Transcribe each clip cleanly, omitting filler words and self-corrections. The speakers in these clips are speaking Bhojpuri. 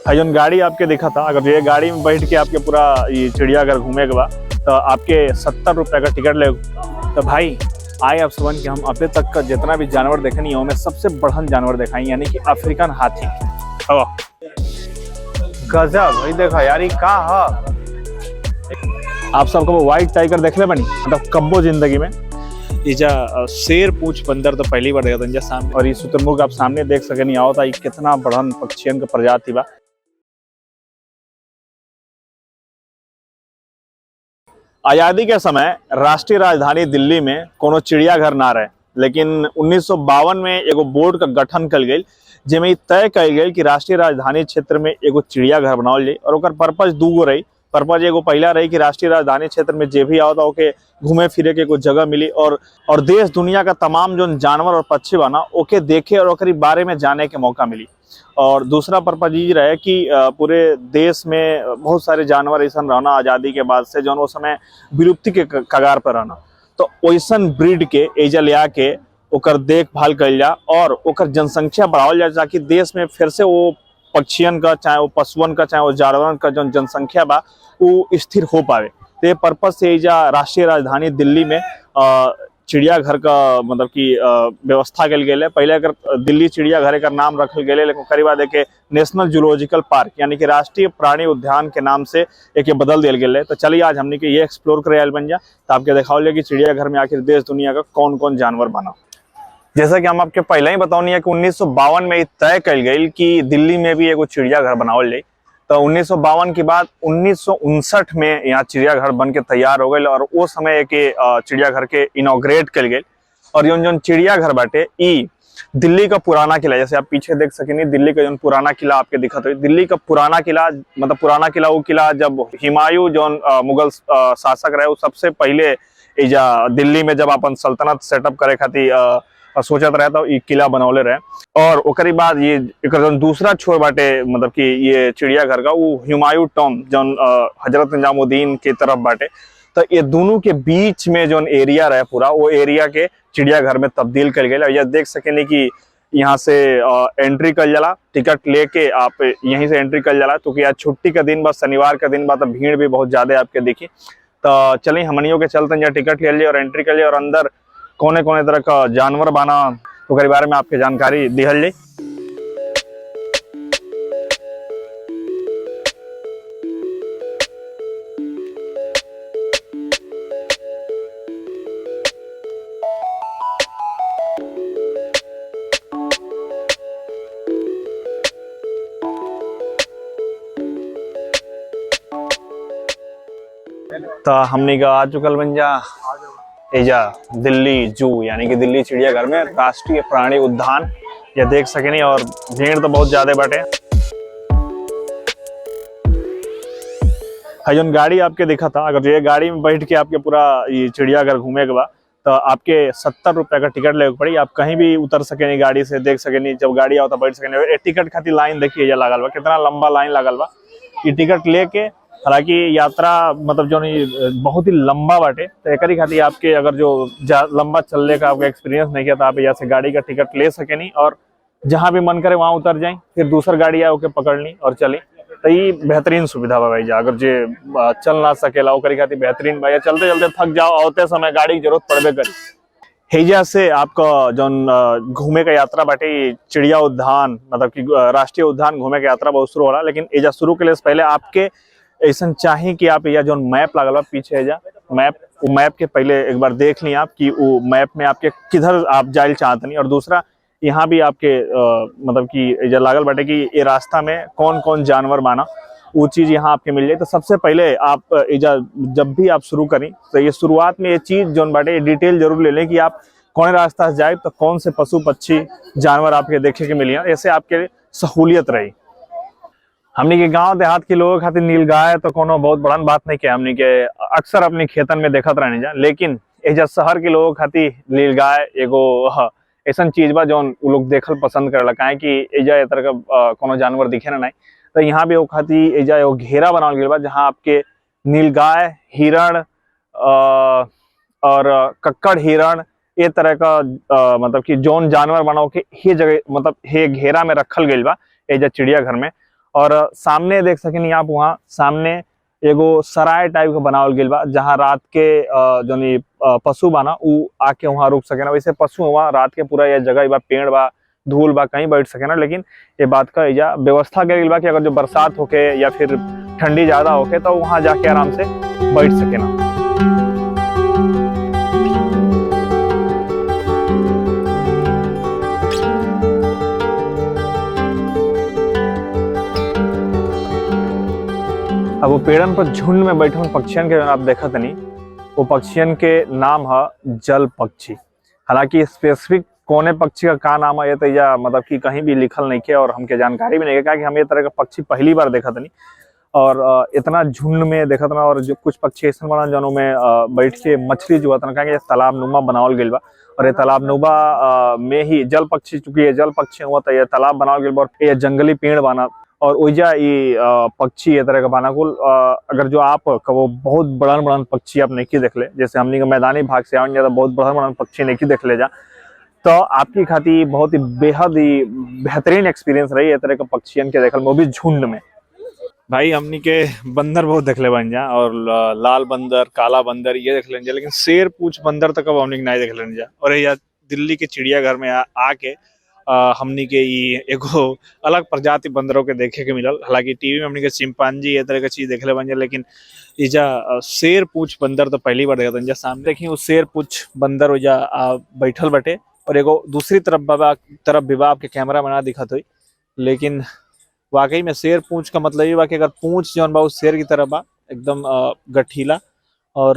जौन गाड़ी आपके दिखा था, अगर ये गाड़ी में बैठ के आपके पूरा ये चिड़ियाघर घूमे के बाद तो आपके 70 रुपये का टिकट ले। तो भाई आए आप सुबह कि हम अभी तक का जितना भी जानवर देखे नहीं में सबसे बढ़न जानवर दिखाई, यानी कि अफ्रीकन हाथी। गजब भाई, देखा यार ये का है। आप सबको व्हाइट टाइगर देख ले बनी मतलब कब्बो जिंदगी में इजा शेर पूछ बंदर तो पहली बार देखा था सामने, और ये शुतुरमुर्ग आप सामने देख सके नहीं आओ था कितना बढ़न पक्षियन का प्रजाति बा। आजादी के समय राष्ट्रीय राजधानी दिल्ली में कोनो चिड़ियाघर ना रहे, लेकिन 1952 में एगो बोर्ड का गठन कल गई जिसमें तय कल गई कि राष्ट्रीय राजधानी क्षेत्र में एगो चिड़ियाघर बनाओल जाए। और ओकर पर्पज दूगो रही। पर्पज एगो पहला रही कि राष्ट्रीय राजधानी क्षेत्र में जे भी आओ था ओके घूमे फिरे के कुछ जगह मिली और देश दुनिया का तमाम जो जानवर और पक्षी बना ओके देखे और ओकरी बारे में जाने के मौका मिली। और दूसरा पर्पज ये रहे कि पूरे देश में बहुत सारे जानवर ऐसा रहना आज़ादी के बाद से जो उस समय विलुप्ति के कगार पर रहना, तो वैसन ब्रीड के एजा ले आके ओकर देखभाल कल जा और ओकर जनसंख्या बढ़ावल जाए ताकि देश में फिर से वो पक्षियन का चाहे वो पशुअन का चाहे वो जानवरन का जो जनसंख्या बा वो स्थिर हो पावे। तो ये पर्पज से एजा राष्ट्रीय राजधानी दिल्ली में चिड़ियाघर का मतलब कि व्यवस्था कल गई है। पहले अगर दिल्ली चिड़ियाघर का नाम रखल गए, लेकिन करीब बाद एक नेशनल जूलॉजिकल पार्क यानी कि राष्ट्रीय प्राणी उद्यान के नाम से एक बदल दिया गया है। तो चलिए आज हमने के ये एक्सप्लोर करे आयल बन जा तो आपके दिखाओ कि चिड़ियाघर में आखिर देश दुनिया का कौन कौन जानवर बना। जैसा कि हम आपके पहले ही बताओनी है कि 1952 में तय कल गई कि दिल्ली में भी एगो चिड़ियाघर बनावल जाए। तो 1952 के बाद 1959 में यहाँ चिड़ियाघर बन के तैयार हो गए और वो समय एक चिड़ियाघर के इनॉग्रेट कल गए। और जो चिड़ियाघर बाटे ई दिल्ली का पुराना किला, जैसे आप पीछे देख सकेंगे दिल्ली का जो पुराना किला आपके दिखत हो, दिल्ली का पुराना किला मतलब पुराना किला वो किला जब हुमायूं जो मुगल शासक रहे वो सबसे पहले इजा दिल्ली में जब अपन सल्तनत सेटअप करे खातिर सोचत रहे तो ये किला बनौले रहे। और ओकरी बाद ये जो दूसरा छोर बाटे मतलब कि ये चिड़ियाघर का वो हुमायूं टॉम जो हजरत निजामुद्दीन के तरफ बाटे, तो ये दोनों के बीच में जो एरिया रहे पूरा वो एरिया के चिड़ियाघर में तब्दील कर गए। यह देख सकेंगे कि यहाँ से एंट्री कर जाला, टिकट लेके आप यहीं से एंट्री कर जाला, क्योंकि आज छुट्टी का दिन बा, शनिवार का दिन बा, तो भीड़ भी बहुत ज्यादा आपके दिखी। तो चलिए हमनियों के चलते यहाँ टिकट ले लिए और एंट्री कर लिए और अंदर कोने कोने तरह का जानवर बना तो के बारे में आपके जानकारी दिहल जाए। तो हमने का आ चुकल बन जा एजा दिल्ली जू यानी कि दिल्ली चिड़ियाघर में राष्ट्रीय प्राणी उद्यान ये देख सके नहीं, और भीड़ तो बहुत ज्यादा बाटे। जो गाड़ी आपके दिखा था, अगर ये गाड़ी में बैठ के आपके पूरा ये चिड़ियाघर घूमे के बाद तो आपके 70 रुपये का टिकट लेके पड़ी। आप कहीं भी उतर सके नहीं गाड़ी से, देख सके नहीं, जब गाड़ी आओ तो बैठ सके नहीं। टिकट खातिर लाइन देखिए लागल बा, कितना लंबा लाइन लागल बा। ये टिकट लेके हालांकि यात्रा मतलब जो नहीं बहुत ही लंबा बाटे, तो एक खातिर आपके अगर जो लंबा चलने का आपका एक्सपीरियंस नहीं किया तो आप यहाँ से गाड़ी का टिकट ले सके नहीं और जहां भी मन करे वहां उतर जाए, फिर दूसर गाड़ी आए ओके पकड़ ली और चली। तो ये बेहतरीन सुविधा बा भाई। अगर जे चल ना सकेला ओकरी खातिर बेहतरीन बा। चलते चलते थक जाओ आवते समय गाड़ी की जरूरत पड़बे करी। हेजा से आपका जो घूमे का यात्रा बाटे चिड़िया उद्यान मतलब कि राष्ट्रीय उद्यान घूमे का यात्रा बहुत शुरू हो रहा, लेकिन एजा शुरू के लिए पहले आपके ऐसा चाहिए कि आप या जो मैप लागल बा पीछे है जा मैप, वो मैप के पहले एक बार देख ली आप कि वो मैप में आपके किधर आप जाए चाहते नहीं। और दूसरा यहाँ भी आपके मतलब कि जो लागल बाटे कि ये रास्ता में कौन कौन जानवर माना वो चीज यहाँ आपके मिल जाए। तो सबसे पहले आप जब भी आप शुरू करें तो ये शुरुआत में ये चीज जो बाटे डिटेल जरूर ले लें कि आप कौन रास्ता से जाए तो कौन से पशु पक्षी जानवर आपके देखे के मिलिए, ऐसे आपके सहूलियत रही। हमने के गांव देहात के लोगों खातिर नीलगाय तो कोनो बहुत बड़ा बात नहीं किया, हमने के अक्सर अपने खेतन में देखत रहने जा, लेकिन एजा शहर के लोगों खातिर नीलगाय एगो ऐसा चीज बा जो लोग देखल पसंद करेला, काहे कि एजा ए तरह का कोनो जानवर दिखे ना नहीं। तो यहाँ भी वो खातिर एजा एगो घेरा बनावल गया बा जहाँ आपके नीलगाय, हिरण और कक्कड़ हिरण ये तरह का मतलब कि जौन जानवर बनाओ के ये जगह मतलब हे घेरा में रखल गई बा एजा चिड़ियाघर में। और सामने देख सकें आप, वहाँ सामने एगो सराय टाइप का बनावल गेल बा, जहाँ रात के जोनी पशु बा ना उ आके वहाँ रुक सके ना। वैसे पशु वहाँ रात के पूरा ये जगह बा, पेड़ बा, धूल बा, कहीं बैठ सके ना। लेकिन ये बात का एजा व्यवस्था गेल बा कि अगर जो बरसात होके या फिर ठंडी ज्यादा होके तो वहाँ जाके आराम से बैठ सके ना। अब वो पेड़न पर झुंड में बैठे पक्षियन के आप देखत नहीं, वो पक्षियन के नाम है जल पक्षी। हालांकि स्पेसिफिक कौने पक्षी का नाम है ये तो या मतलब कि कहीं भी लिखल नहीं है और हमके जानकारी भी नहीं है, कि हम ये तरह का पक्षी पहली बार देखत नहीं। और इतना झुंड में देखत ना, और जो कुछ पक्षी ऐसे बना जनों में बैठ के मछली जो होता है तालाब नुमा बनावल गइल बा। और ये तालाब नुमा में ही जल पक्षी, चूंकि ये जल पक्षी हुआ तो ये तालाब बनावल गइल बा और ये जंगली पेड़ बना। और ओइजा ये पक्षी ये तरह का बाना कुल अगर जो आप कबो बहुत बड़न बड़न पक्षी आप नहीं देख ले, जैसे हमने मैदानी भाग से आवन ज्यादा बहुत बड़न बड़न पक्षी नहीं देख ले जा, तो आपकी खातिर बहुत ही बेहद ही बेहतरीन एक्सपीरियंस रही है तरह के पक्षियन के देखल में, वो भी झुंड में। भाई हमनी के बंदर बहुत देख ले बन जा, और लाल बंदर, काला बंदर ये देख लें जा, लेकिन शेर पूछ बंदर तक अब हमनी के नहीं देख लें जा। और ये दिल्ली के चिड़ियाघर में आके हमनी के एगो अलग प्रजाति बंदरों के देखे के मिलल। हालांकि टीवी में हमनी के चिंपांजी ये तरह के चीज देख ले बन जा, लेकिन इजा शेर पूछ बंदर तो पहली बार देखा था। सामने देखिए वो शेर पूछ बंदर ओजा बैठल बटे, और एगो दूसरी तरफ भी आपके कैमरा में ना दिखत हुई, लेकिन वाकई में शेर पूंछ का मतलब ये बा कि अगर पूंछ जौन बा शेर की तरह बा एकदम गठीला, और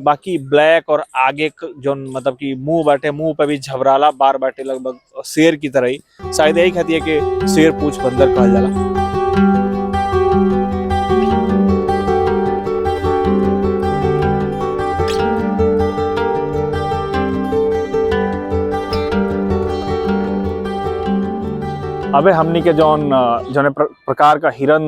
बाकी ब्लैक, और आगे जौन मतलब कि मुंह बाटे, मुंह पे भी झबराला बार बाटे लगभग शेर की तरह ही। शायद यही खातिर है कि शेर पूंछ बंदर कहल जाला। अबे हमनी के जौन प्रकार का हिरन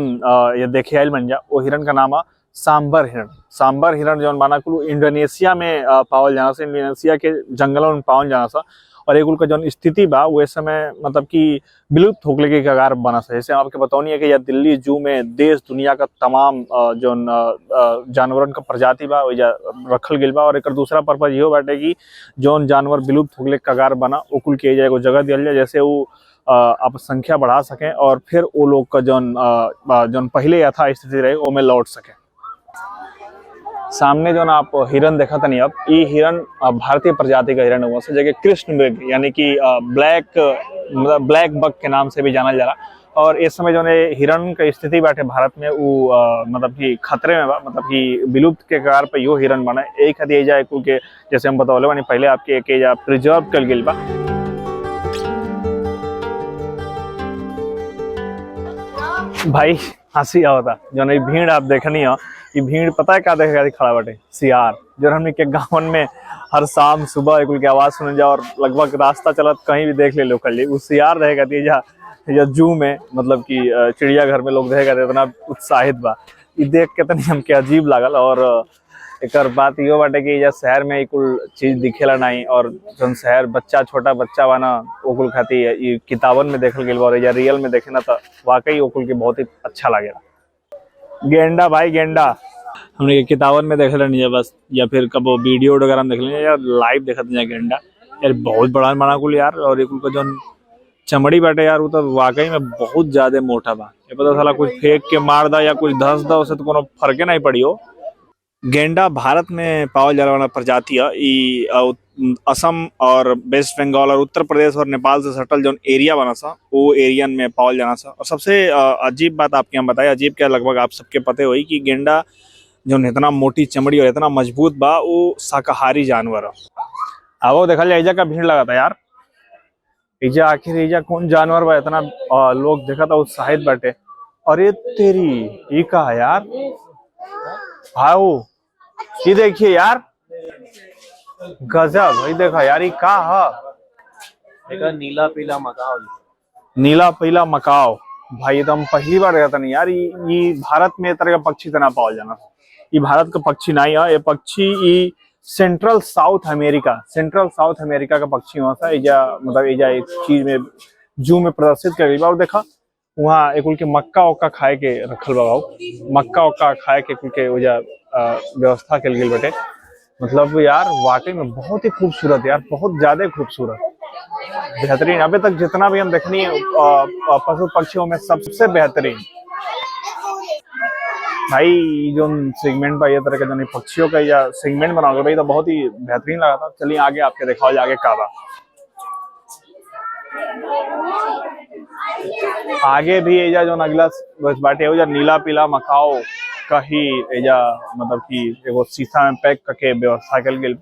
ये देखे आयल बन जा, वो हिरन का नाम है सांबर हिरन। सांबर हिरन जौन बाना कुल इंडोनेशिया में पावल जाना सा, इंडोनेशिया के जंगलों में पावल जाना सा। और एगुल का जौन स्थिति बा वो समय मतलब कि विलुप्त होने के कगार बना सा। जैसे आपके बताओनी है कि यह दिल्ली जू में देश दुनिया का तमाम जौन जानवरन का प्रजाति बा वही रखल गेल बा। और एक दूसरा पर्पज ये बाटे कि जौन जानवर विलुप्त होने के कगार बना ओकुल के एगो जगह दिया जाए, जैसे वो आप संख्या बढ़ा सकें और फिर वो लोग का जौन पहले यथा स्थिति रहे वो में लौट सके। सामने जो आप हिरन देखा था नहीं, अब ये हिरन भारतीय प्रजाति का हिरन हुआ से जगह कृष्ण मृग यानी कि ब्लैक बक के नाम से भी जाना जा रहा। और इस समय जो हिरन का स्थिति बाटे भारत में वो मतलब कि खतरे में बा, मतलब कि विलुप्त के कगार पे यो हिरन बना एक हदी जाए के, जैसे हम बतौले बानी पहले आपके एक प्रिजर्व कल गेल बा। भाई हंसी आवता जो नहीं भीड़ आप देखनी हो, ये भीड़ पता है क्या देखेगा खड़ा बाटे सियार, जो हमने के गाँव में हर शाम सुबह एक की आवाज सुन जा और लगभग रास्ता चलत कहीं भी देख ले लोकल वो सियार रहेगा या जू में, मतलब कि चिड़ियाघर में लोग रहेगा इतना उत्साहित बा। ये देख के तनी हमके अजीब लागल। और एक बात यो बाटे कि या शहर में कुल चीज दिखेला नहीं, और जन शहर बच्चा छोटा बच्चा बा ना ओकुल खाती ये किताबन में देखल गेल बा या रियल में देखे ना तो वाकई ओकुल के बहुत ही अच्छा लागेला। गेंडा भाई गेंडा हमने किताबन में देखे नहीं है बस, या फिर कब वीडियो वगैरह में देख लें या लाइव देखते हैं गेंडा यार, बहुत बड़ा बना कुल यार। और एक जो चमड़ी बाटे यार वो तो वाकई में बहुत ज्यादा मोटा बा, ये पता साला कुछ फेंक के मार दा या कुछ धस दा उसे तो कोनो फर्के नहीं पड़ी हो। गेंडा भारत में पावल जाने वाला प्रजाति है। असम और वेस्ट बंगाल और उत्तर प्रदेश और नेपाल से सटल जो एरिया बना सा वो एरियन में पावल जाना सा। और सबसे अजीब बात आपके हम बताए, अजीब क्या लगभग आप सबके पते हुई कि गेंडा जो इतना मोटी चमड़ी और इतना मजबूत बा वो शाकाहारी जानवर है। अब देखा जाए का भीड़ लगा था यार, इजा आखिर इजा कौन जानवर बा इतना लोग देखा था उत्साहित बाटे। और ये तेरी ये कहा यार भाऊ, ये देखिए यार गजब भाई, देखा यार ये का है, नीला पीला मकाओ। नीला पीला मकाओ भाई, एकदम पहली बार रहता नहीं यार। ये भारत में तरह का पक्षी तना पावल जाना, ये भारत का पक्षी नहीं है। ये पक्षी ये सेंट्रल साउथ अमेरिका का पक्षी हुआ था। इजा मतलब इजा एक चीज में जू में प्रदर्शित कर गई। और देखा वहाँ एक कुल के मक्का उक्का खाए के रखल बा भाऊ। मक्का उक्का खाए के कुल के वजह व्यवस्था कल गई बटे। मतलब यार वाकई में बहुत ही खूबसूरत यार, बहुत ज्यादा खूबसूरत, बेहतरीन। अभी तक जितना भी हम देखनी पशु पक्षियों में सबसे बेहतरीन भाई जो सेगमेंट बा, ये तरह के जो पक्षियों का या सेगमेंट बनाओगे भाई, तो बहुत ही बेहतरीन लगा था। चलिए आगे आपके दिखाओ आगे का बा। आगे भी एजा जो अगला बाटे हो जा नीला पीला मकाओ का ही एजा मतलब कि एगो शीशा में पैक करके व्यवस्था कल गई,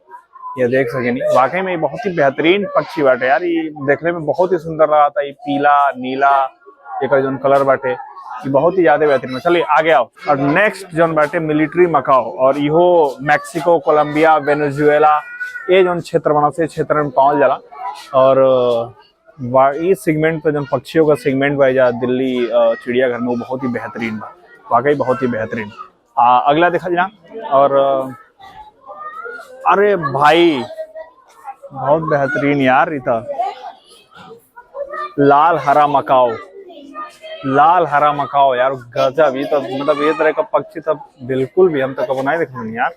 ये देख सके नहीं। वाकई में बहुत ही बेहतरीन पक्षी बाटे यार, ये देखने में बहुत ही सुंदर लगा था। ये पीला नीला एक जो कलर बाटे ये बहुत ही ज्यादा बेहतरीन। चलिए आगे आओ। और नेक्स्ट जो बाटे मिलिट्री मकाओ, और इहो मैक्सिको कोलंबिया वेनेजुएला ये जो क्षेत्र बना से क्षेत्र में पावल जाला। और इस सेगमेंट पे जो पक्षियों का सेगमेंट बा जा दिल्ली चिड़ियाघर में, वो बहुत ही बेहतरीन बा, वाकई बहुत ही बेहतरीन। अगला देखा जाए। और अरे भाई बहुत बेहतरीन यार, इतना लाल हरा मकाओ, लाल हरा मकाओ यार गजब। ये तो मतलब ये तरह का पक्षी तब बिल्कुल भी हम तक तो नहीं देखने यार।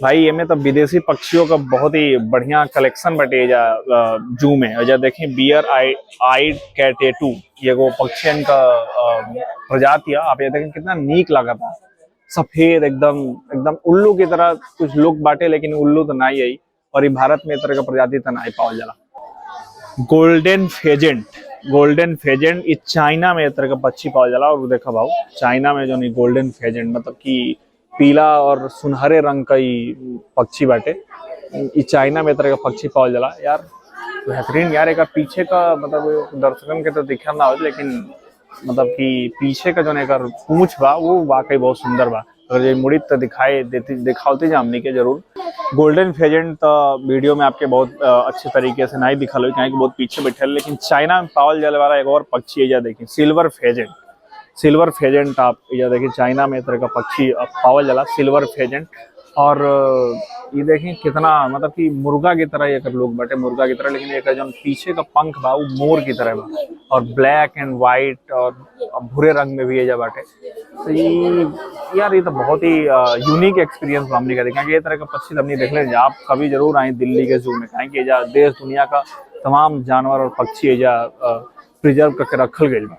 भाई ये में तो विदेशी पक्षियों का बहुत ही बढ़िया कलेक्शन बटे जा जू में। और देखें बियर आइड कैटेटू, ये वो पक्षियन का प्रजाति है। आप ये देखें कितना नीक लगा था, सफेद एकदम एकदम उल्लू की तरह कुछ लोग बाटे, लेकिन उल्लू तो नहीं आई। और ये भारत में इस तरह का प्रजाति तो नहीं पाओ जाला। गोल्डन फेजेंट, गोल्डन फेजेंट ये चाइना में इस तरह का पक्षी पाओ जाला। और देखा भाव चाइना में जो नहीं गोल्डन फेजेंट मतलब कि पीला और सुनहरे रंग का ही पक्षी बाटे, ये चाइना में तरह का पक्षी पावल जाला यार। बेहतरीन यार। एक पीछे का मतलब दर्शकन के तो दिखा ना हो, लेकिन मतलब कि पीछे का जो एक पूंछ बा वो वाकई बहुत सुंदर बा। अगर ये मुड़ी तो दिखाते हमनी के जरूर। गोल्डन फेजेंट तो वीडियो में आपके बहुत अच्छे तरीके से नहीं दिखा लो, कहीं बहुत पीछे बैठे। लेकिन चाइना में पावल जाने वाला एक और पक्षी है, देखिए सिल्वर फेजेंट। सिल्वर फेजेंट आप ये देखिए चाइना में तरह का पक्षी पावल जाला, सिल्वर फेजेंट। और ये देखें कितना मतलब कि मुर्गा की तरह ये लोग बैठे, मुर्गा की तरह, लेकिन एक जो पीछे का पंख बा वो मोर की तरह बा, और ब्लैक एंड व्हाइट और भूरे रंग में भी ये बाटे। तो ये यार ये तो बहुत ही यूनिक एक्सपीरियंस हमने का देखा कि ये तरह का पक्षी हमने देख लें। आप कभी जरूर आए दिल्ली के जू में, कहें कि देश दुनिया का तमाम जानवर और पक्षी एजा प्रिजर्व करके रखल गई बा।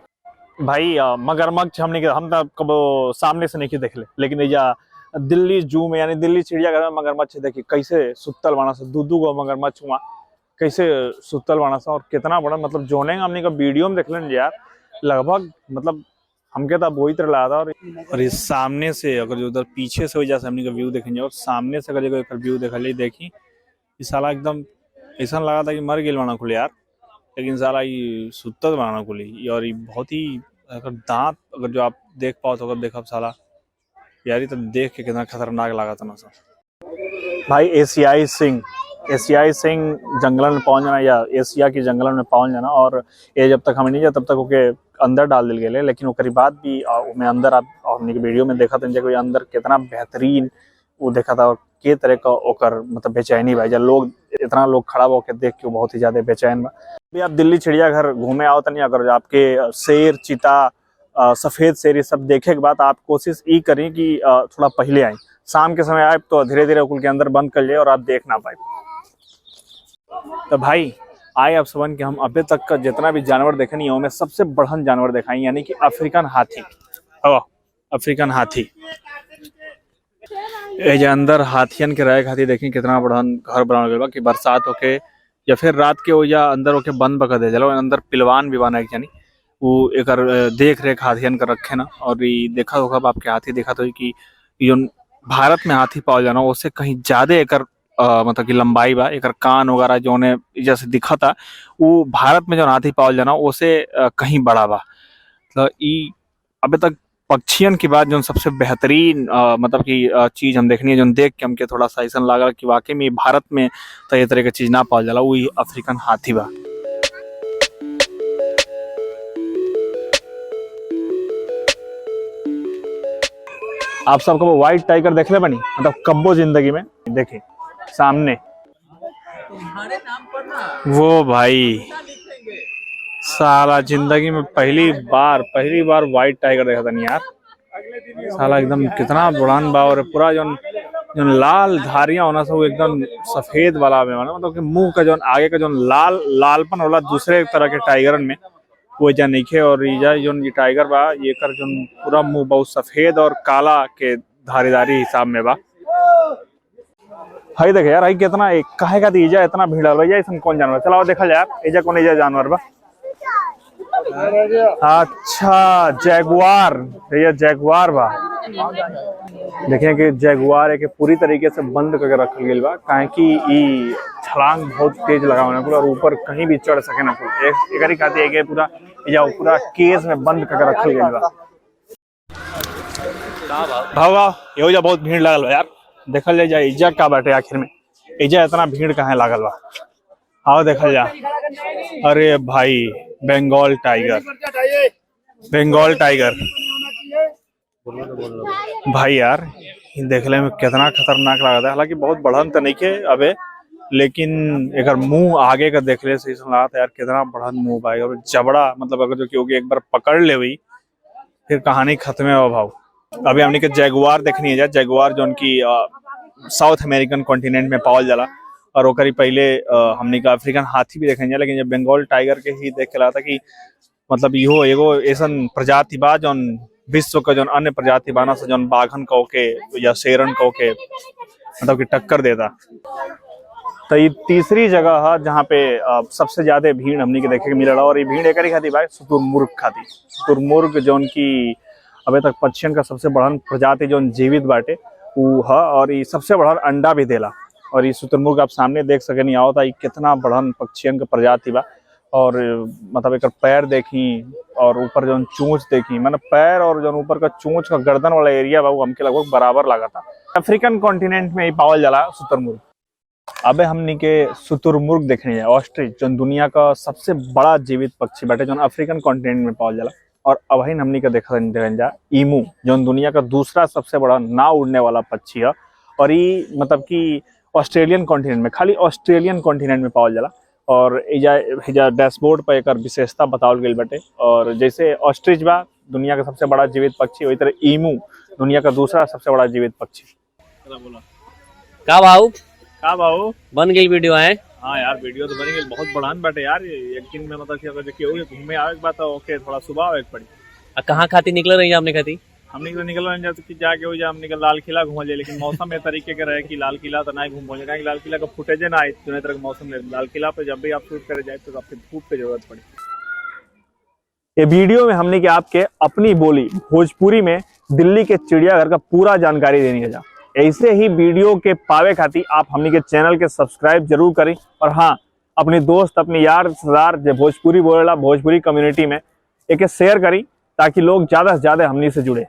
भाई मगरमच्छ हम तो कब सामने से नहीं देख ले, लेकिन या दिल्ली जू में यानी दिल्ली चिड़ियाघर में मगरमच्छ देखिए कैसे सुतल बाना सा, दू गो मगरमच्छ हुआ कैसे सुतल बाना सा। और कितना बड़ा मतलब जोने हमने का वीडियो में देख लें यार, लगभग मतलब हमके तो वही तरह लगा था। और इस सामने से अगर जो उधर पीछे से हो जाए हमने का व्यू देखेंगे, और सामने से अगर व्यू देखा ले देखी, इस साला एकदम ऐसा लगा था कि मर गई बाना खुले यार, लेकिन साला ये सुतल बाना खुली। और ये बहुत ही अगर दांत अगर जो आप देख पाओ तो अगर देखा साला यार, ये तो देख के कितना खतरनाक लगा था ना सर। भाई एशियाई सिंह, एशियाई सिंह जंगलन में पहुंच जाना या एशिया की जंगलन में पहुंच जाना। और ये जब तक हमें नहीं जाए तब तक ओके अंदर डाल दिल गए, लेकिन ओकरी बाद भी मैं अंदर आप वीडियो में देखा था अंदर कितना बेहतरीन वो देखा था। और के तरह का ओकर मतलब बेचैनी भाई, जब लोग इतना लोग खड़ा होकर देख के बहुत ही ज्यादा बेचैन बा। भी आप दिल्ली चिड़ियाघर घूमे आओ तनी, अगर आपके शेर चीता सफेद शेर ये सब देखे के बाद आप कोशिश ये करें कि थोड़ा पहले आए, शाम के समय आए तो धीरे धीरे उकुल के अंदर बंद कर लिए और आप देख ना पाए। तो भाई आए आप सबन के हम अभी तक का जितना भी जानवर देखे नहीं उनमें सबसे बढ़न जानवर दिखाई, यानी कि अफ्रीकन हाथी। अफ्रीकन हाथी ये अंदर हाथियन के रहे खातिर देखी कितना बढ़न घर बना गया कि बरसात होके या फिर रात के हो या अंदर होके बंद बका दे चलो। अंदर पिलवान भी बना यानी वो एक देख रेख हाथियन कर रखे ना। और ये देखा होगा आपके हाथी देखा तो कि जो भारत में हाथी पाओ जाना उससे कहीं ज्यादा एक मतलब कि लंबाई बा, एक कान वगैरह जो ने जैसे दिखा था वो भारत में जो हाथी पाओ जाना उससे कहीं बड़ा बा। तो ये अभी तक पक्षियन की बात जो सबसे बेहतरीन मतलब की चीज हम देखनी है, जो देख के हमके थोड़ा सा ऐसा लगा कि वाकई में भारत में तो ये तरह की चीज ना पाओ जाला, वो अफ्रीकन हाथी बा। आप सबको व्हाइट टाइगर देख ले बनी मतलब कब्बो जिंदगी में देखे सामने। तुम्हारे नाम पर ना वो भाई साला जिंदगी में पहली बार व्हाइट टाइगर देखा था नहीं यार। साला एकदम कितना बुढ़ान बा और पूरा जो जो लाल धारियां होना सब एकदम सफेद वाला में मतलब कि मुंह का जो आगे का जो लालपन होला दूसरे तरह के टाइगरन में वो जा नइखे। और जो ये टाइगर बा ये कर जो पूरा मुंह बहुत सफेद और काला के धारीदारी हिसाब में बा। हाई देखे यार हाई कितना काहे का इजा इतना भीड़ भैया इसमें कौन जानवर चलाओ देखा जाए यार इजा कौन इजा जानवर बा। अच्छा जैगुआर ये जैगुआर बा। देखिए कि जैगुआर है कि पूरी तरीके से बंद करके रखल गई बा काहे कि ई छलांग बहुत तेज लगावे ना और ऊपर कहीं भी चढ़ सके ना एक एकरी खातिर है कि पूरा केज में बंद करके रखल गई बा। भाव यो जा बहुत भीड़ लागल बा यार देखल जाए इजा का बाटे आखिर में इजा इतना भीड़ कहाँ लागल बा। आओ देखल जा। अरे भाई बंगाल टाइगर भाई यार देखने में कितना खतरनाक लगा था। हालांकि बहुत बढ़न तो नहीं के अबे लेकिन अगर मुंह आगे का देखले से लगा था यार कितना बढ़न मुंह भाई और जबड़ा मतलब अगर जो क्योंकि एक बार पकड़ ले हुई फिर कहानी खत्म है। भाव अभी हमने के जैगुआर देखनी है जैगुआर जो उनकी साउथ अमेरिकन कॉन्टिनेंट में पावल जाला और ओकरी पहले हमने का अफ्रीकन हाथी भी देखे लेकिन जब बंगाल टाइगर के ही देख के लगा था कि मतलब इहो एगो ऐसन प्रजाति बा जौन विश्व का जो अन्य प्रजाति बाना से जौन बाघन कहो के या शेरन कहो के मतलब कि टक्कर देता। तो ये तीसरी जगह है जहाँ पे सबसे ज्यादा भीड़ हमने के देखे के मिला और ये भीड़ एक खाती बा शुतुरमुर्ग खाती। शुतुरमुर्ग जौन की अभी तक पक्षियन का सबसे बड़ा प्रजाति जो जीवित बाटे वो है और ये सबसे बड़ा अंडा भी देला। और ये शुतुरमुर्ग आप सामने देख सके नहीं आओ था कितना बड़न पक्षियन का प्रजाति बा। और मतलब एक पैर देखी और ऊपर जो चोंच देखी मतलब पैर और जो ऊपर का चोंच का गर्दन वाला एरिया बा वो हमके लगभग बराबर लगा था। अफ्रीकन कॉन्टिनेंट में ही पावल जाला शुतुरमुर्ग। अबे हमनी के शुतुरमुर्ग देखने जाए ऑस्ट्रिच जो दुनिया का सबसे बड़ा जीवित पक्षी बाटे जो अफ्रीकन कॉन्टिनेंट में पावल जाला। और अब ही हमनी का देखा जा ईमू जो दुनिया का दूसरा सबसे बड़ा ना उड़ने वाला पक्षी है और ये मतलब कि ऑस्ट्रेलियन कॉन्टिनेंट में खाली ऑस्ट्रेलियन कॉन्टिनेंट में पावल जाला। और इजा डैशबोर्ड पर एक विशेषता बतावल गई बटे और जैसे ऑस्ट्रिच बा दुनिया का सबसे बड़ा जीवित पक्षी वही तरह ईमू दुनिया का दूसरा सबसे बड़ा जीवित पक्षी। का भाऊ बन गई वीडियो है। हाँ यार वीडियो तो बनी गई बहुत बढ़ान बाटे यार एक दिन में मतलब कि अगर देखिए घूमे आवे के बात ओके थोड़ा सुबह आवे पड़ी। कहाँ खाती निकल रही है आपने खाती हमने तो निकल रहे कि जाके हो जा हमने लाल किला घूम जाए लेकिन मौसम ए तरीके के रहे कि लाल किला तो नहीं घूम पहुंचे लाल किला का फुटेज ना आए जो तरह का मौसम लाल किला पे जब भी आप शूट करे जाए तो आपको धूप की जरूरत पड़ी। ये वीडियो में हमने कि आपके अपनी बोली भोजपुरी में दिल्ली के चिड़ियाघर का पूरा जानकारी देनी है जा। ऐसे ही वीडियो के पावे खातिर आप हमने के चैनल के सब्सक्राइब जरूर करें और हाँ अपने दोस्त अपने यार रिश्तेदार जो भोजपुरी बोलेला भोजपुरी कम्युनिटी में एक शेयर करी ताकि लोग ज्यादा से ज्यादा हमने से जुड़े।